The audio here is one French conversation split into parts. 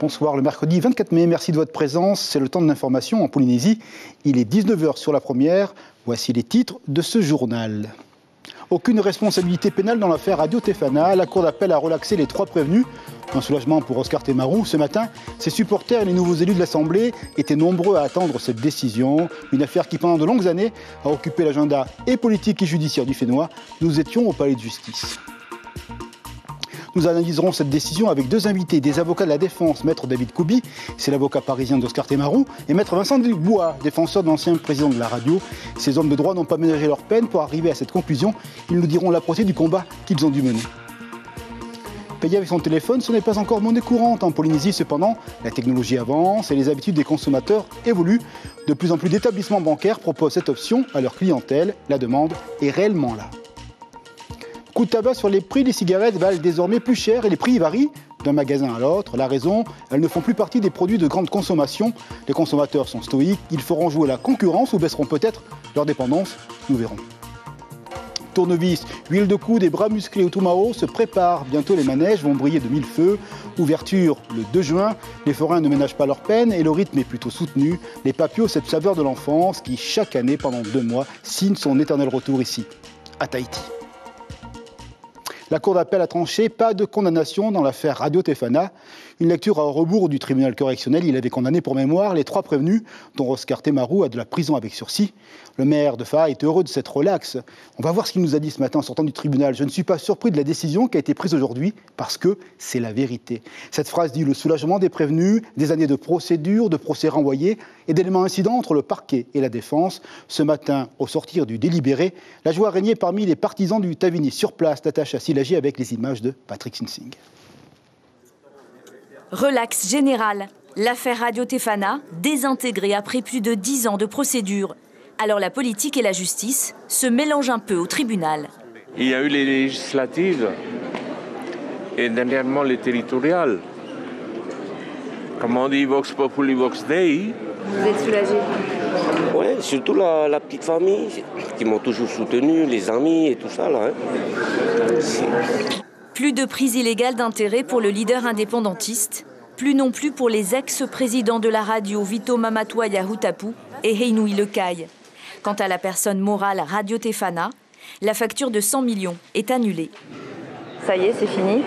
Bonsoir, le mercredi 24 mai, merci de votre présence. C'est le temps de l'information en Polynésie. Il est 19h sur la première. Voici les titres de ce journal. Aucune responsabilité pénale dans l'affaire Radio Tefana. La Cour d'appel a relaxé les 3 prévenus. Un soulagement pour Oscar Temaru. Ce matin, ses supporters et les nouveaux élus de l'Assemblée étaient nombreux à attendre cette décision. Une affaire qui, pendant de longues années, a occupé l'agenda et politique et judiciaire du Fénois. Nous étions au palais de justice. Nous analyserons cette décision avec 2 invités, des avocats de la défense, maître David Koubi, c'est l'avocat parisien d'Oscar Temaru, et maître Vincent Dubois, défenseur de l'ancien président de la radio. Ces hommes de droit n'ont pas ménagé leur peine pour arriver à cette conclusion. Ils nous diront la procédure du combat qu'ils ont dû mener. Payer avec son téléphone, ce n'est pas encore monnaie courante en Polynésie. Cependant, la technologie avance et les habitudes des consommateurs évoluent. De plus en plus d'établissements bancaires proposent cette option à leur clientèle. La demande est réellement là. Coup de tabac sur les prix des cigarettes valent désormais plus cher et les prix varient d'un magasin à l'autre. La raison, elles ne font plus partie des produits de grande consommation. Les consommateurs sont stoïques, ils feront jouer la concurrence ou baisseront peut-être leur dépendance. Nous verrons. Tournevis, huile de coude et bras musclés au Tumao se préparent. Bientôt, les manèges vont briller de 1000 feux. Ouverture le 2 juin. Les forains ne ménagent pas leur peine et le rythme est plutôt soutenu. Les papios, cette saveur de l'enfance qui, chaque année, pendant 2 mois, signe son éternel retour ici, à Tahiti. La Cour d'appel a tranché, pas de condamnation dans l'affaire Radio Tefana. Une lecture à rebours du tribunal correctionnel. Il avait condamné pour mémoire les 3 prévenus, dont Oscar Temaru à de la prison avec sursis. Le maire de Faa est heureux de cette relaxe. On va voir ce qu'il nous a dit ce matin en sortant du tribunal. Je ne suis pas surpris de la décision qui a été prise aujourd'hui parce que c'est la vérité. Cette phrase dit le soulagement des prévenus, des années de procédure, de procès renvoyés et d'éléments incidents entre le parquet et la défense. Ce matin, au sortir du délibéré, la joie régnait parmi les partisans du Tavini. Sur place, Natacha Silagi avec les images de Patrick Sinsing. Relax général. L'affaire Radio Tefana, désintégrée après plus de 10 ans de procédure. Alors la politique et la justice se mélangent un peu au tribunal. Il y a eu les législatives et dernièrement les territoriales. Comme on dit, Vox Populi, Vox Dei. Vous êtes soulagé? Oui, surtout la petite famille qui m'ont toujours soutenu, les amis et tout ça. Là, Plus de prise illégale d'intérêt pour le leader indépendantiste, plus non plus pour les ex-présidents de la radio Vito Mamatoia Hutapu et Heinui Lekai. Quant à la personne morale Radio Tefana, la facture de 100 millions est annulée. Ça y est, c'est fini.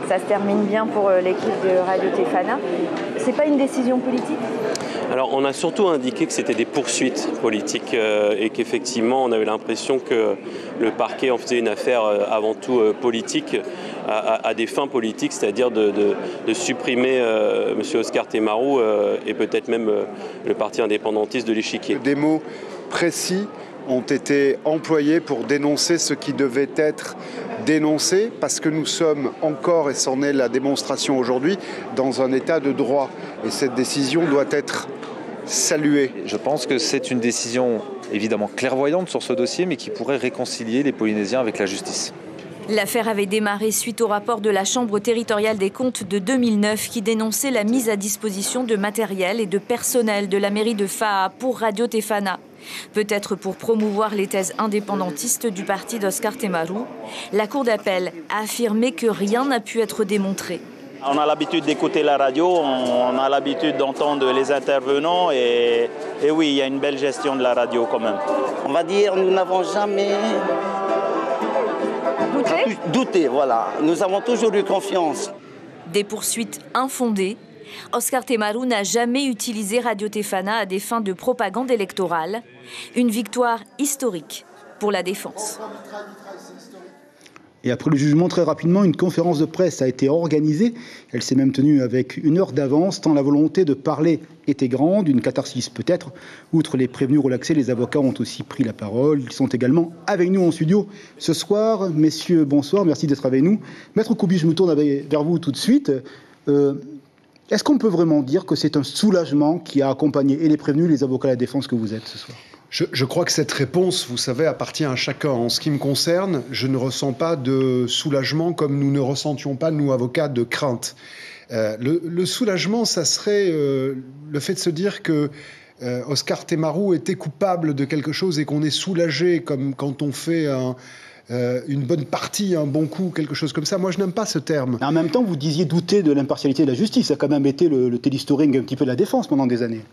Ça se termine bien pour l'équipe de Radio Tefana. C'est pas une décision politique ? Alors on a surtout indiqué que c'était des poursuites politiques et qu'effectivement on avait l'impression que le parquet en faisait une affaire avant tout politique à des fins politiques, c'est-à-dire de supprimer M. Oscar Temaru et peut-être même le parti indépendantiste de l'échiquier. Des mots précis ont été employés pour dénoncer ce qui devait être dénoncé, parce que nous sommes encore, et c'en est la démonstration aujourd'hui, dans un état de droit. Et cette décision doit être saluée. Je pense que c'est une décision évidemment clairvoyante sur ce dossier, mais qui pourrait réconcilier les Polynésiens avec la justice. L'affaire avait démarré suite au rapport de la Chambre territoriale des comptes de 2009 qui dénonçait la mise à disposition de matériel et de personnel de la mairie de Faa pour Radio Tefana. Peut-être pour promouvoir les thèses indépendantistes du parti d'Oscar Temaru, la Cour d'appel a affirmé que rien n'a pu être démontré. On a l'habitude d'écouter la radio, on a l'habitude d'entendre les intervenants et oui, il y a une belle gestion de la radio quand même. On va dire, nous n'avons jamais douté, voilà. Nous avons toujours eu confiance. Des poursuites infondées. Oscar Temaru n'a jamais utilisé Radio Tefana à des fins de propagande électorale. Une victoire historique pour la défense. Et après le jugement, très rapidement, une conférence de presse a été organisée. Elle s'est même tenue avec 1 heure d'avance, tant la volonté de parler était grande, une catharsis peut-être. Outre les prévenus relaxés, les avocats ont aussi pris la parole. Ils sont également avec nous en studio ce soir. Messieurs, bonsoir, merci d'être avec nous. Maître Koubi, je me tourne vers vous tout de suite. Est-ce qu'on peut vraiment dire que c'est un soulagement qui a accompagné et les prévenus, et les avocats à la défense que vous êtes ce soir ? Je crois que cette réponse, vous savez, appartient à chacun. En ce qui me concerne, je ne ressens pas de soulagement comme nous ne ressentions pas, nous, avocats, de crainte. Le soulagement, ça serait le fait de se dire que Oscar Temarou était coupable de quelque chose et qu'on est soulagé, comme quand on fait une bonne partie, un bon coup, quelque chose comme ça. Moi, je n'aime pas ce terme. En même temps, vous disiez douter de l'impartialité de la justice. Ça a quand même été le téléstoring un petit peu de la défense pendant des années.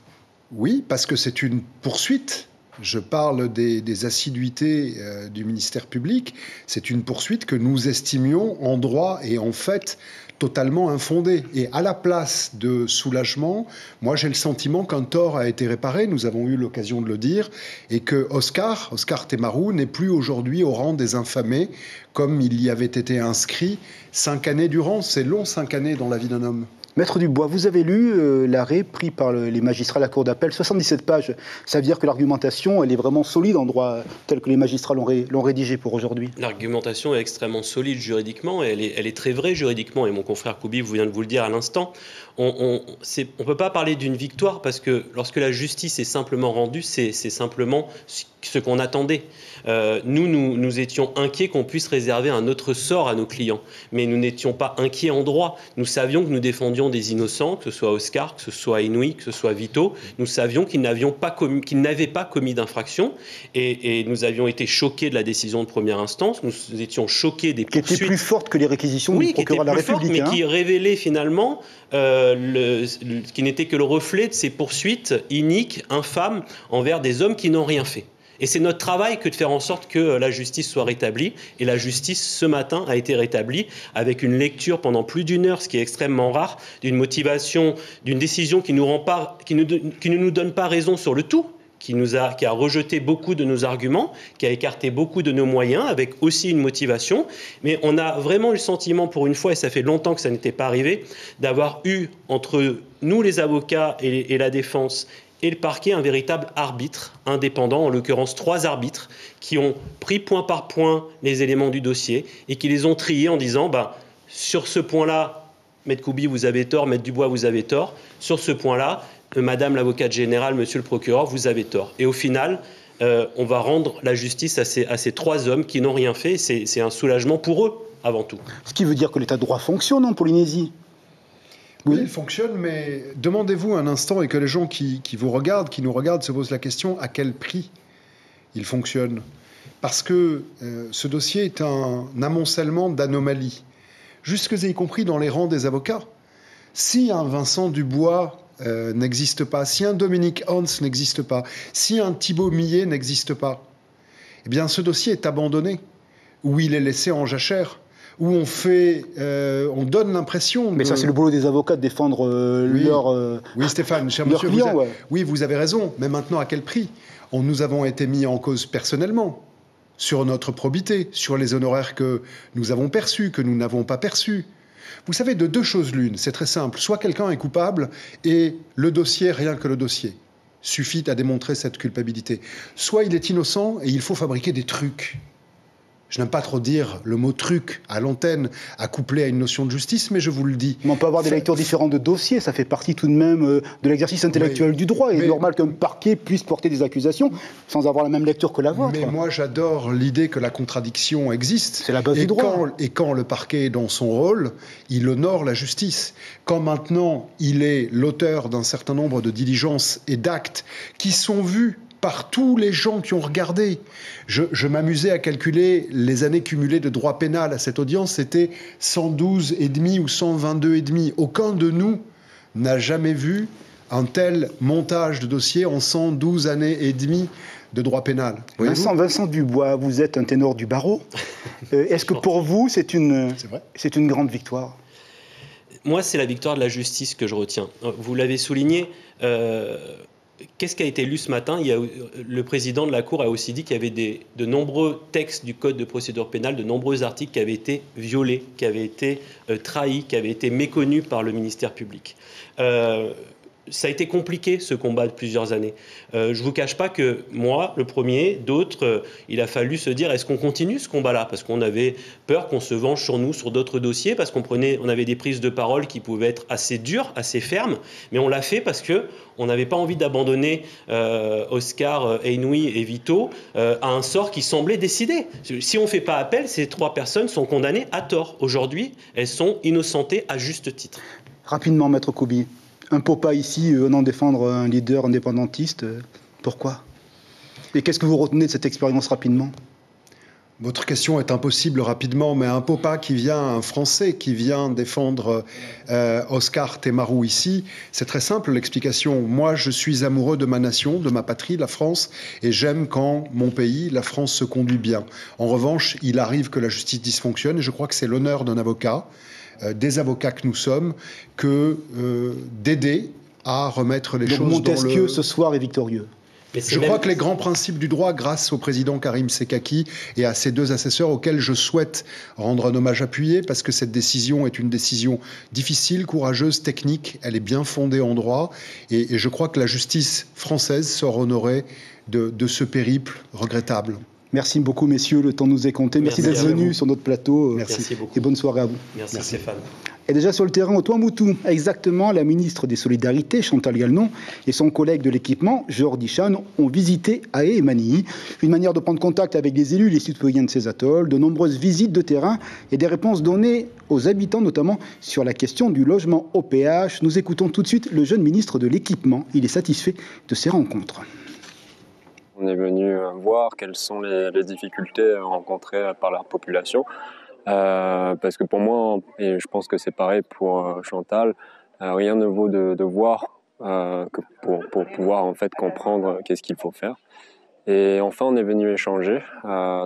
Oui, parce que c'est une poursuite. Je parle des assiduités du ministère public. C'est une poursuite que nous estimions en droit et en fait totalement infondée. Et à la place de soulagement, moi j'ai le sentiment qu'un tort a été réparé, nous avons eu l'occasion de le dire, et que Oscar Temarou n'est plus aujourd'hui au rang des infamés, comme il y avait été inscrit 5 années durant. C'est long, 5 années dans la vie d'un homme. Maître Dubois, vous avez lu l'arrêt pris par les magistrats de la Cour d'appel, 77 pages. Ça veut dire que l'argumentation, elle est vraiment solide en droit, tel que les magistrats l'ont rédigé pour aujourd'hui. L'argumentation est extrêmement solide juridiquement, et elle est très vraie juridiquement, et mon confrère Koubi vient de vous le dire à l'instant. On ne peut pas parler d'une victoire, parce que lorsque la justice est simplement rendue, c'est simplement ce qu'on attendait. Nous étions inquiets qu'on puisse réserver un autre sort à nos clients, mais nous n'étions pas inquiets en droit. Nous savions que nous défendions des innocents, que ce soit Oscar, que ce soit Inouï, que ce soit Vito. Nous savions qu'ils n'avaient pas commis d'infraction, et nous avions été choqués de la décision de première instance. Nous étions choqués des poursuites. Qui était plus forte que les réquisitions du procureur de la République. Mais qui révélait finalement qui n'était que le reflet de ces poursuites iniques, infâmes, envers des hommes qui n'ont rien fait. Et c'est notre travail que de faire en sorte que la justice soit rétablie. Et la justice, ce matin, a été rétablie avec une lecture pendant plus d'une heure, ce qui est extrêmement rare, d'une motivation, d'une décision qui ne nous donne pas raison sur le tout, qui a rejeté beaucoup de nos arguments, qui a écarté beaucoup de nos moyens, avec aussi une motivation. Mais on a vraiment eu le sentiment, pour une fois, et ça fait longtemps que ça n'était pas arrivé, d'avoir eu entre nous, les avocats et la défense, et le parquet, un véritable arbitre indépendant, en l'occurrence 3 arbitres, qui ont pris point par point les éléments du dossier et qui les ont triés en disant sur ce point-là, Maître Koubi, vous avez tort, Maître Dubois, vous avez tort. Sur ce point-là, Madame l'avocate générale, Monsieur le procureur, vous avez tort. Et au final, on va rendre la justice à ces 3 hommes qui n'ont rien fait. C'est un soulagement pour eux, avant tout. Ce qui veut dire que l'état de droit fonctionne en Polynésie. Oui, il fonctionne, mais demandez-vous un instant, et que les gens qui vous regardent, qui nous regardent, se posent la question, à quel prix il fonctionne ? Parce que ce dossier est un amoncellement d'anomalies, jusque et y compris dans les rangs des avocats. Si un Vincent Dubois n'existe pas, si un Dominique Hans n'existe pas, si un Thibaut Millet n'existe pas, eh bien ce dossier est abandonné, ou il est laissé en jachère, où on donne l'impression... Mais ça, c'est le boulot des avocats de défendre leur... Oui, Stéphane, cher monsieur, oui, vous avez raison. Mais maintenant, à quel prix ? Nous avons été mis en cause personnellement, sur notre probité, sur les honoraires que nous avons perçus, que nous n'avons pas perçus. Vous savez, de 2 choses l'une, c'est très simple. Soit quelqu'un est coupable, et le dossier, rien que le dossier, suffit à démontrer cette culpabilité. Soit il est innocent, et il faut fabriquer des trucs. Je n'aime pas trop dire le mot truc à l'antenne, à coupler à une notion de justice, mais je vous le dis. Mais on peut avoir des lectures différentes de dossiers, ça fait partie tout de même de l'exercice intellectuel du droit. Il est normal qu'un parquet puisse porter des accusations sans avoir la même lecture que la vôtre. Mais moi, j'adore l'idée que la contradiction existe. C'est la base du droit. Et quand le parquet est dans son rôle, il honore la justice. Quand maintenant, il est l'auteur d'un certain nombre de diligences et d'actes qui sont vus par tous les gens qui ont regardé. Je m'amusais à calculer les années cumulées de droit pénal à cette audience, c'était 112,5 ou 122,5. Aucun de nous n'a jamais vu un tel montage de dossier en 112 années et demie de droit pénal. Vincent Dubois, vous êtes un ténor du barreau. Est-ce que pour vous, c'est une grande victoire ? Moi, c'est la victoire de la justice que je retiens. Vous l'avez souligné... Qu'est-ce qui a été lu ce matin ? Le président de la Cour a aussi dit qu'il y avait de nombreux textes du Code de procédure pénale, de nombreux articles qui avaient été violés, qui avaient été trahis, qui avaient été méconnus par le ministère public. Ça a été compliqué, ce combat de plusieurs années. Je ne vous cache pas que moi, le premier, d'autres, il a fallu se dire, est-ce qu'on continue ce combat-là ? Parce qu'on avait peur qu'on se venge sur nous, sur d'autres dossiers, parce qu'on avait des prises de parole qui pouvaient être assez dures, assez fermes, mais on l'a fait parce qu'on n'avait pas envie d'abandonner Oscar, Inouï et Vito à un sort qui semblait décidé. Si on ne fait pas appel, ces 3 personnes sont condamnées à tort. Aujourd'hui, elles sont innocentées à juste titre. Rapidement, Maître Koubi. Un Popa ici venant défendre un leader indépendantiste, pourquoi? Et qu'est-ce que vous retenez de cette expérience rapidement? Votre question est impossible rapidement, mais un Popa qui vient, un Français qui vient défendre Oscar Temarou ici, c'est très simple l'explication. Moi, je suis amoureux de ma nation, de ma patrie, la France, et j'aime quand mon pays, la France, se conduit bien. En revanche, il arrive que la justice dysfonctionne, et je crois que c'est l'honneur d'un avocat, des avocats que nous sommes, que d'aider à remettre les choses dans le... Montesquieu, ce soir, est victorieux. Je crois que les grands principes du droit, grâce au président Karim Sekaki et à ses deux assesseurs auxquels je souhaite rendre un hommage appuyé, parce que cette décision est une décision difficile, courageuse, technique, elle est bien fondée en droit, et je crois que la justice française sort honorée de ce périple regrettable. Merci beaucoup, messieurs, le temps nous est compté. Merci d'être venus sur notre plateau. Merci beaucoup. Et bonne soirée à vous. Merci Stéphane. Et déjà sur le terrain au Tuamotu, exactement, la ministre des Solidarités, Chantal Gallon, et son collègue de l'équipement, Jordi Chan, ont visité Aé et Manille. Une manière de prendre contact avec les élus, les citoyens de ces atolls, de nombreuses visites de terrain et des réponses données aux habitants, notamment sur la question du logement au péage. Nous écoutons tout de suite le jeune ministre de l'équipement. Il est satisfait de ces rencontres. On est venu voir quelles sont les difficultés rencontrées par la population. Parce que pour moi, et je pense que c'est pareil pour Chantal, rien ne vaut de voir que pour pouvoir en fait comprendre qu'est-ce qu'il faut faire. Et enfin, on est venu échanger,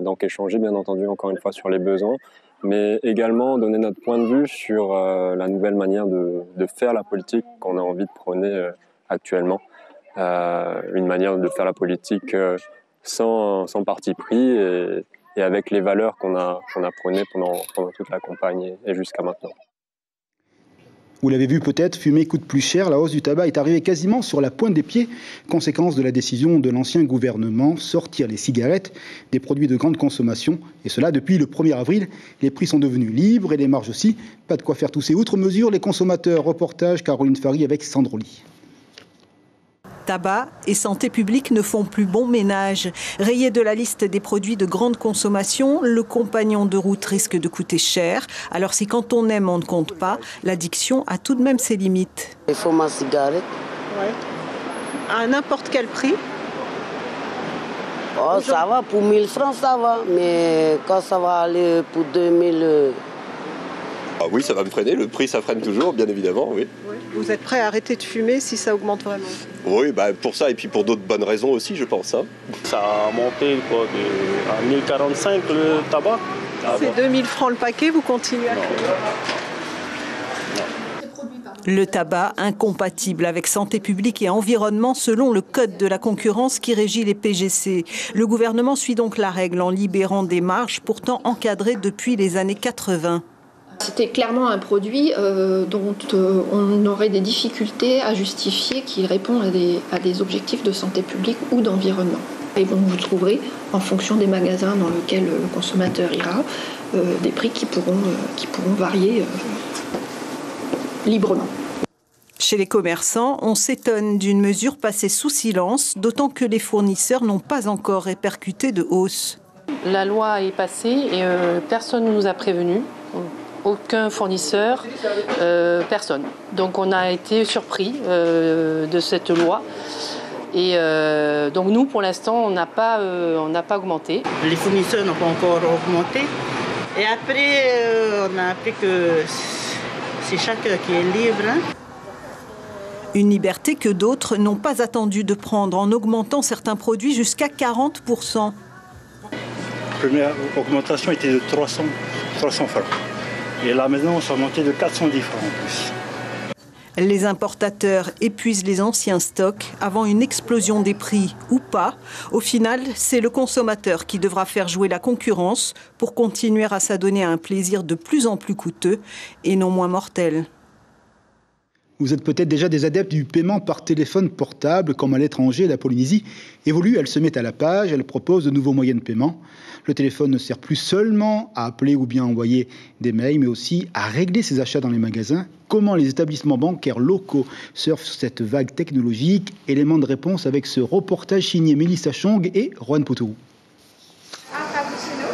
donc échanger bien entendu encore une fois sur les besoins, mais également donner notre point de vue sur la nouvelle manière de faire la politique qu'on a envie de prôner actuellement. Une manière de faire la politique sans parti pris et avec les valeurs qu'on a prônées pendant toute la campagne et jusqu'à maintenant. Vous l'avez vu peut-être, fumer coûte plus cher. La hausse du tabac est arrivée quasiment sur la pointe des pieds, conséquence de la décision de l'ancien gouvernement, sortir les cigarettes des produits de grande consommation. Et cela depuis le 1er avril. Les prix sont devenus libres et les marges aussi. Pas de quoi faire tousser. Outre mesure, les consommateurs. Reportage Caroline Fary avec Sandroli. Tabac et santé publique ne font plus bon ménage. Rayé de la liste des produits de grande consommation, le compagnon de route risque de coûter cher. Alors si quand on aime, on ne compte pas, l'addiction a tout de même ses limites. Il faut ma cigarette. Ouais. À n'importe quel prix? Oh, ça va, pour 1000 francs, ça va. Mais quand ça va aller pour 2000... Ah oui, ça va me freiner. Le prix, ça freine toujours, bien évidemment, oui. Vous êtes prêt à arrêter de fumer si ça augmente vraiment? Oui, pour ça et puis pour d'autres bonnes raisons aussi, je pense. Hein. Ça a monté à 1045 le tabac. C'est 2000 francs le paquet, vous continuez à fumer? Le tabac incompatible avec santé publique et environnement selon le code de la concurrence qui régit les PGC. Le gouvernement suit donc la règle en libérant des marges pourtant encadrées depuis les années 80. C'était clairement un produit dont on aurait des difficultés à justifier qu'il répond à des objectifs de santé publique ou d'environnement. Et bon, vous trouverez, en fonction des magasins dans lesquels le consommateur ira, des prix qui pourront varier librement. Chez les commerçants, on s'étonne d'une mesure passée sous silence, d'autant que les fournisseurs n'ont pas encore répercuté de hausse. La loi est passée et personne ne nous a prévenus. Aucun fournisseur, personne. Donc on a été surpris de cette loi. Et donc nous, pour l'instant, on n'a pas augmenté. Les fournisseurs n'ont pas encore augmenté. Et après, on a appris que c'est chacun qui est libre. Hein. Une liberté que d'autres n'ont pas attendu de prendre en augmentant certains produits jusqu'à 40%. La première augmentation était de 300 francs. Et là maintenant, ça a monté de 410 francs en plus. Les importateurs épuisent les anciens stocks avant une explosion des prix ou pas. Au final, c'est le consommateur qui devra faire jouer la concurrence pour continuer à s'adonner à un plaisir de plus en plus coûteux et non moins mortel. Vous êtes peut-être déjà des adeptes du paiement par téléphone portable, comme à l'étranger, la Polynésie évolue, elle se met à la page, elle propose de nouveaux moyens de paiement. Le téléphone ne sert plus seulement à appeler ou bien envoyer des mails, mais aussi à régler ses achats dans les magasins. Comment les établissements bancaires locaux surfent sur cette vague technologique? Élément de réponse avec ce reportage signé Mélissa Chong et Juan Poutourou. Un cappuccino,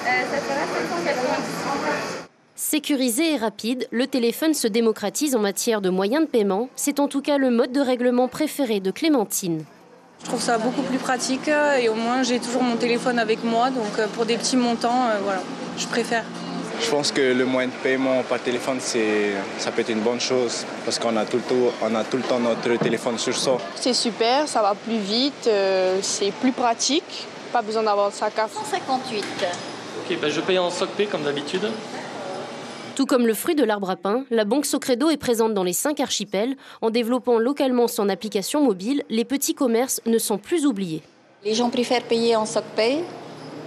ça fera 790. Sécurisé et rapide, le téléphone se démocratise en matière de moyens de paiement. C'est en tout cas le mode de règlement préféré de Clémentine. Je trouve ça beaucoup plus pratique et au moins j'ai toujours mon téléphone avec moi. Donc pour des petits montants, voilà, je préfère. Je pense que le moyen de paiement par téléphone, ça peut être une bonne chose parce qu'on a tout le temps notre téléphone sur soi. C'est super, ça va plus vite, c'est plus pratique. Pas besoin d'avoir sa carte. 158. Ok, je paye en SocPay comme d'habitude. Tout comme le fruit de l'arbre à pain, la banque Socredo est présente dans les 5 archipels. En développant localement son application mobile, les petits commerces ne sont plus oubliés. Les gens préfèrent payer en SocPay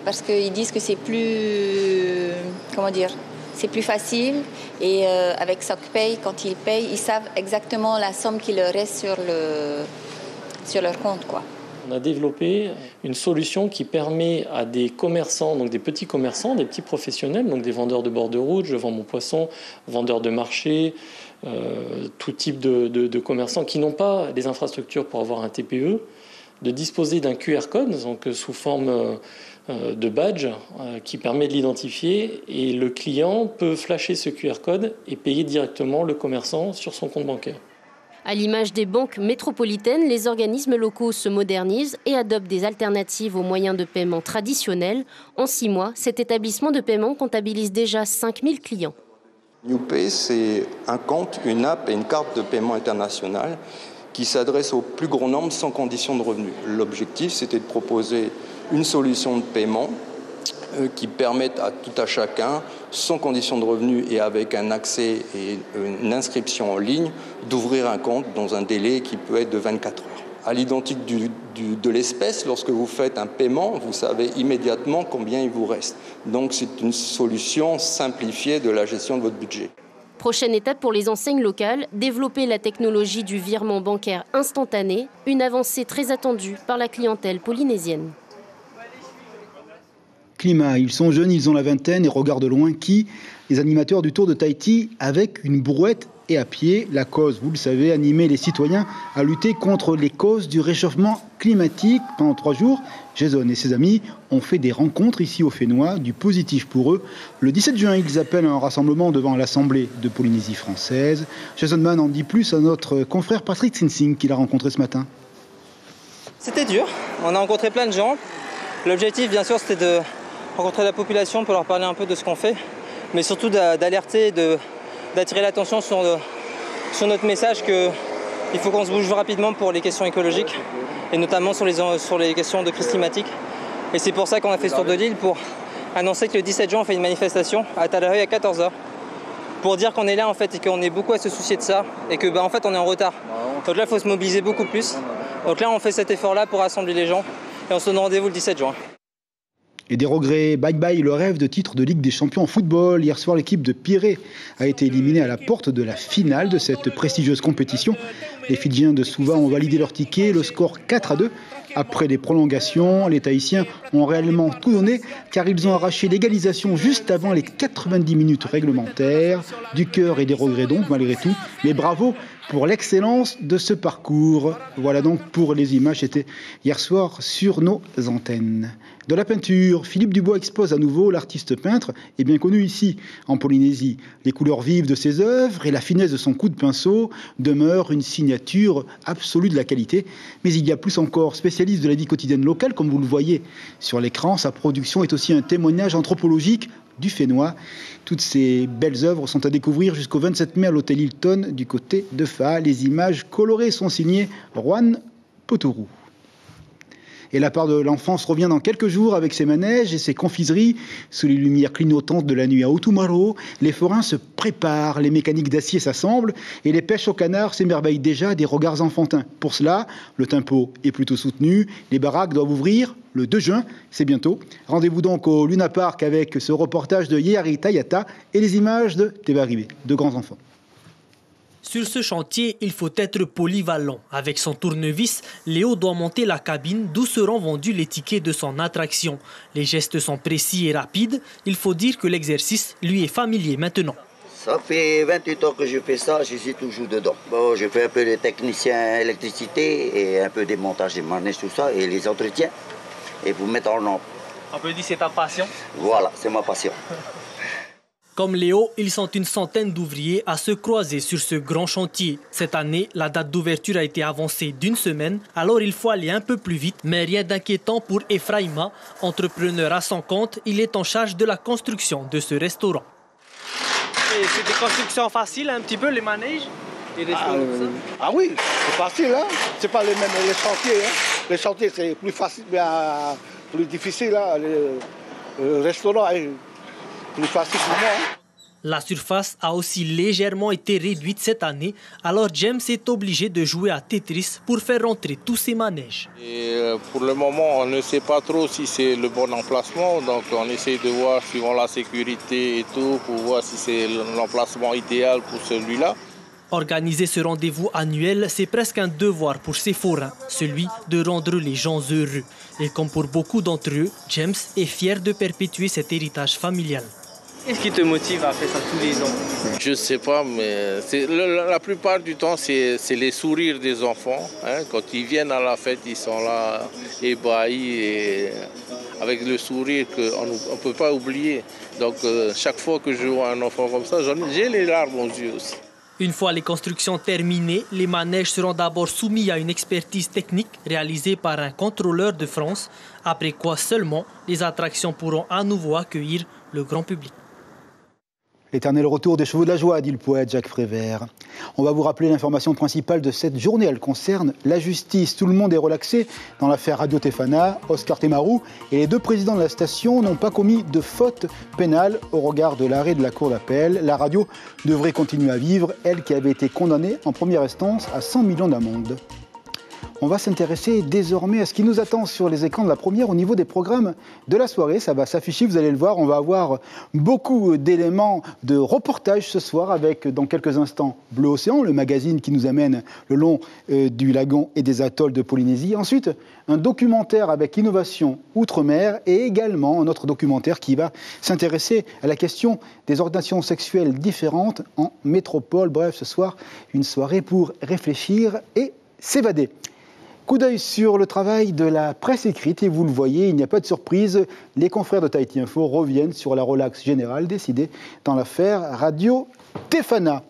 parce qu'ils disent que c'est plus, c'est plus facile. Et avec SocPay, quand ils payent, ils savent exactement la somme qui leur reste sur leur compte, quoi. On a développé une solution qui permet à des commerçants, donc des petits commerçants, des petits professionnels, donc des vendeurs de bord de route, je vends mon poisson, vendeurs de marché, tout type de commerçants qui n'ont pas les infrastructures pour avoir un TPE, de disposer d'un QR code, donc sous forme de badge, qui permet de l'identifier, et le client peut flasher ce QR code et payer directement le commerçant sur son compte bancaire. À l'image des banques métropolitaines, les organismes locaux se modernisent et adoptent des alternatives aux moyens de paiement traditionnels. En 6 mois, cet établissement de paiement comptabilise déjà 5000 clients. NewPay, c'est un compte, une app et une carte de paiement internationale qui s'adresse au plus grand nombre sans condition de revenu. L'objectif, c'était de proposer une solution de paiement qui permette à tout à chacun, sans condition de revenu et avec un accès et une inscription en ligne, d'ouvrir un compte dans un délai qui peut être de 24 heures. À l'identique de l'espèce, lorsque vous faites un paiement, vous savez immédiatement combien il vous reste. Donc c'est une solution simplifiée de la gestion de votre budget. Prochaine étape pour les enseignes locales, développer la technologie du virement bancaire instantané, une avancée très attendue par la clientèle polynésienne. Climat, ils sont jeunes, ils ont la vingtaine et regardent loin qui? Les animateurs du Tour de Tahiti avec une brouette et à pied. La cause, vous le savez, animer les citoyens à lutter contre les causes du réchauffement climatique. Pendant 3 jours, Jason et ses amis ont fait des rencontres ici au Fénois, du positif pour eux. Le 17 juin, ils appellent à un rassemblement devant l'Assemblée de Polynésie française. Jason Mann en dit plus à notre confrère Patrick Sinsing qu'il a rencontré ce matin. C'était dur, on a rencontré plein de gens. L'objectif, bien sûr, c'était de rencontrer la population pour leur parler un peu de ce qu'on fait, mais surtout d'alerter, d'attirer l'attention sur notre message qu'il faut qu'on se bouge rapidement pour les questions écologiques et notamment sur les questions de crise climatique. Et c'est pour ça qu'on a fait ce tour de l'île pour annoncer que le 17 juin on fait une manifestation à Talahui à 14h pour dire qu'on est là en fait et qu'on est beaucoup à se soucier de ça et que en fait on est en retard. Donc là il faut se mobiliser beaucoup plus. Donc là on fait cet effort là pour rassembler les gens et on se donne rendez-vous le 17 juin. Et des regrets, bye bye le rêve de titre de Ligue des Champions en football. Hier soir, l'équipe de Pirée a été éliminée à la porte de la finale de cette prestigieuse compétition. Les Fidjiens de Suva ont validé leur ticket, le score 4-2. Après les prolongations, les Tahitiens ont réellement tout donné car ils ont arraché l'égalisation juste avant les 90 minutes réglementaires. Du cœur et des regrets donc, malgré tout. Mais bravo pour l'excellence de ce parcours. Voilà donc pour les images, c'était hier soir sur nos antennes. De la peinture, Philippe Dubois expose à nouveau. L'artiste peintre est bien connu ici, en Polynésie. Les couleurs vives de ses œuvres et la finesse de son coup de pinceau demeurent une signature absolue de la qualité. Mais il y a plus encore, spécialiste de la vie quotidienne locale, comme vous le voyez sur l'écran, sa production est aussi un témoignage anthropologique du Fénois. Toutes ces belles œuvres sont à découvrir jusqu'au 27 mai à l'hôtel Hilton du côté de Faa. Les images colorées sont signées Juan Potoru. Et la part de l'enfance revient dans quelques jours avec ses manèges et ses confiseries. Sous les lumières clignotantes de la nuit à Otumaro, les forains se préparent, les mécaniques d'acier s'assemblent et les pêches au canard s'émerveillent déjà des regards enfantins. Pour cela, le tempo est plutôt soutenu. Les baraques doivent ouvrir le 2 juin, c'est bientôt. Rendez-vous donc au Luna Park avec ce reportage de Yehari Tayata et les images de Tebaribé, de grands enfants. Sur ce chantier, il faut être polyvalent. Avec son tournevis, Léo doit monter la cabine d'où seront vendus les tickets de son attraction. Les gestes sont précis et rapides. Il faut dire que l'exercice lui est familier maintenant. Ça fait 28 ans que je fais ça, je suis toujours dedans. Bon, je fais un peu de technicien électricité et un peu des montages des manèges, tout ça, et les entretiens, et vous mettre en ordre. On peut dire que c'est ta passion? Voilà, c'est ma passion. Comme Léo, ils sont une centaine d'ouvriers à se croiser sur ce grand chantier. Cette année, la date d'ouverture a été avancée d'1 semaine, alors il faut aller un peu plus vite. Mais rien d'inquiétant pour Efraïma, entrepreneur à son compte, il est en charge de la construction de ce restaurant. C'est des constructions faciles un petit peu, les manèges et les oui, c'est facile, hein. C'est pas les mêmes les chantiers. Hein. Les chantiers, c'est plus facile, mais plus difficile. Hein. Le restaurant est plus facile pour moi. Hein. La surface a aussi légèrement été réduite cette année, alors James est obligé de jouer à Tetris pour faire rentrer tous ses manèges. Et pour le moment, on ne sait pas trop si c'est le bon emplacement, donc on essaie de voir suivant la sécurité et tout, pour voir si c'est l'emplacement idéal pour celui-là. Organiser ce rendez-vous annuel, c'est presque un devoir pour ces forains, celui de rendre les gens heureux. Et comme pour beaucoup d'entre eux, James est fier de perpétuer cet héritage familial. Qu'est-ce qui te motive à faire ça tous les ans? Je ne sais pas, mais la plupart du temps, c'est les sourires des enfants. Hein. Quand ils viennent à la fête, ils sont là ébahis et avec le sourire qu'on ne peut pas oublier. Donc chaque fois que je vois un enfant comme ça, j'ai les larmes aux yeux aussi. Une fois les constructions terminées, les manèges seront d'abord soumis à une expertise technique réalisée par un contrôleur de France, après quoi seulement les attractions pourront à nouveau accueillir le grand public. L'éternel retour des chevaux de la joie, dit le poète Jacques Prévert. On va vous rappeler l'information principale de cette journée. Elle concerne la justice. Tout le monde est relaxé dans l'affaire Radio Tefana. Oscar Temarou et les 2 présidents de la station n'ont pas commis de faute pénale au regard de l'arrêt de la Cour d'appel. La radio devrait continuer à vivre, elle qui avait été condamnée en première instance à 100 millions d'amende. On va s'intéresser désormais à ce qui nous attend sur les écrans de la première au niveau des programmes de la soirée. Ça va s'afficher, vous allez le voir. On va avoir beaucoup d'éléments de reportage ce soir avec, dans quelques instants, Bleu Océan, le magazine qui nous amène le long du lagon et des atolls de Polynésie. Ensuite, un documentaire avec innovation outre-mer et également un autre documentaire qui va s'intéresser à la question des orientations sexuelles différentes en métropole. Bref, ce soir, une soirée pour réfléchir et s'évader. Coup d'œil sur le travail de la presse écrite et vous le voyez, il n'y a pas de surprise. Les confrères de Tahiti Info reviennent sur la relaxe générale décidée dans l'affaire Radio Tefana.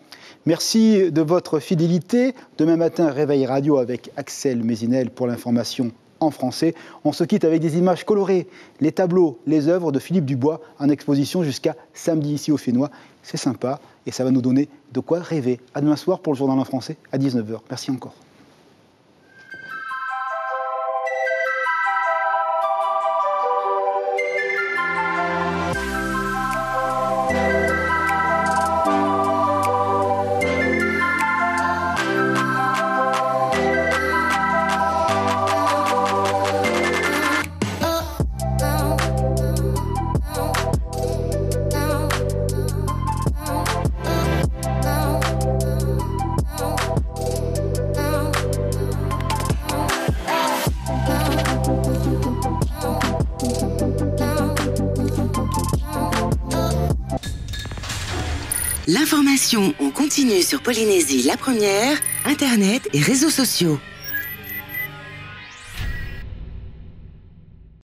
Merci de votre fidélité. Demain matin, Réveil Radio avec Axel Mézinel pour l'information en français. On se quitte avec des images colorées, les tableaux, les œuvres de Philippe Dubois en exposition jusqu'à samedi ici au Fénois. C'est sympa et ça va nous donner de quoi rêver. À demain soir pour le journal en français à 19h. Merci encore. L'information en continu sur Polynésie la première, Internet et réseaux sociaux.